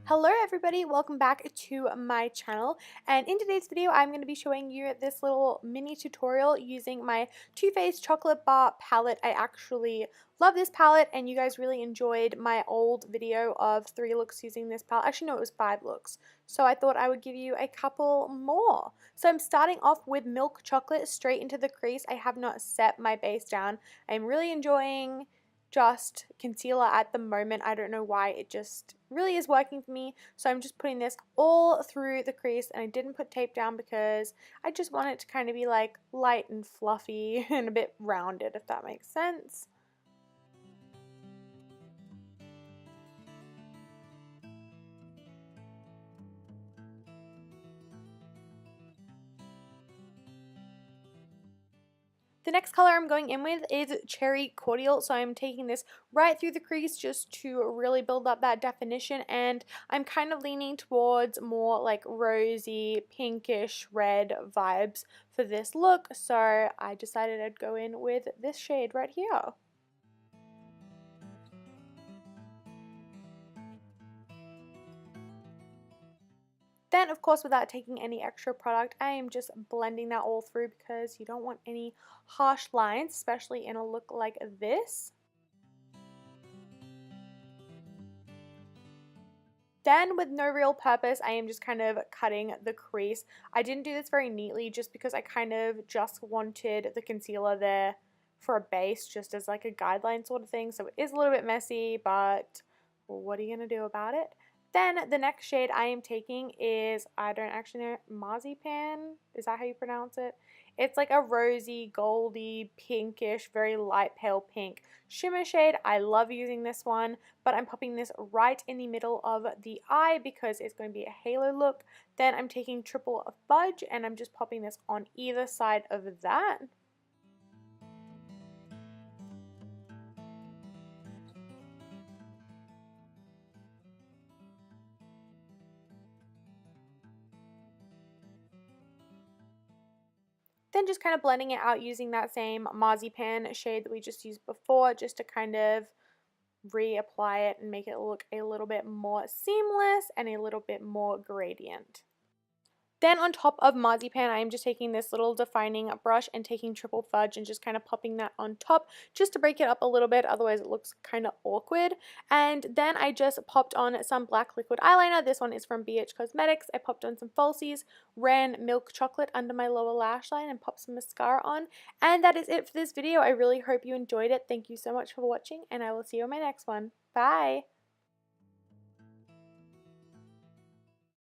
Hello everybody, welcome back to my channel, and in today's video I'm going to be showing you this little mini tutorial using my Too Faced Chocolate Bar palette. I actually love this palette and you guys really enjoyed my old video of 3 looks using this palette. Actually no, it was 5 looks. So I thought I would give you a couple more. So I'm starting off with milk chocolate straight into the crease. I have not set my base down. I'm really enjoying just concealer at the moment. I don't know why, it just really is working for me. So I'm just putting this all through the crease, and I didn't put tape down because I just want it to kind of be like light and fluffy and a bit rounded, if that makes sense. The next color I'm going in with is Cherry Cordial, so I'm taking this right through the crease just to really build up that definition, and I'm kind of leaning towards more like rosy, pinkish red vibes for this look, so I decided I'd go in with this shade right here. Then, of course, without taking any extra product, I am just blending that all through because you don't want any harsh lines, especially in a look like this. Then, with no real purpose, I am just kind of cutting the crease. I didn't do this very neatly just because I kind of just wanted the concealer there for a base, just as like a guideline sort of thing. So it is a little bit messy, but what are you going to do about it? Then the next shade I am taking is, I don't actually know, Marzipan? Is that how you pronounce it? It's like a rosy, goldy, pinkish, very light pale pink shimmer shade. I love using this one, but I'm popping this right in the middle of the eye because it's going to be a halo look. Then I'm taking Triple Fudge and I'm just popping this on either side of that. Then just kind of blending it out using that same Marzipan shade that we just used before, just to kind of reapply it and make it look a little bit more seamless and a little bit more gradient. Then on top of Marzipan, I am just taking this little defining brush and taking Triple Fudge and just kind of popping that on top just to break it up a little bit, otherwise it looks kind of awkward. And then I just popped on some black liquid eyeliner. This one is from BH Cosmetics. I popped on some falsies, ran milk chocolate under my lower lash line, and popped some mascara on. And that is it for this video. I really hope you enjoyed it. Thank you so much for watching, and I will see you in my next one. Bye!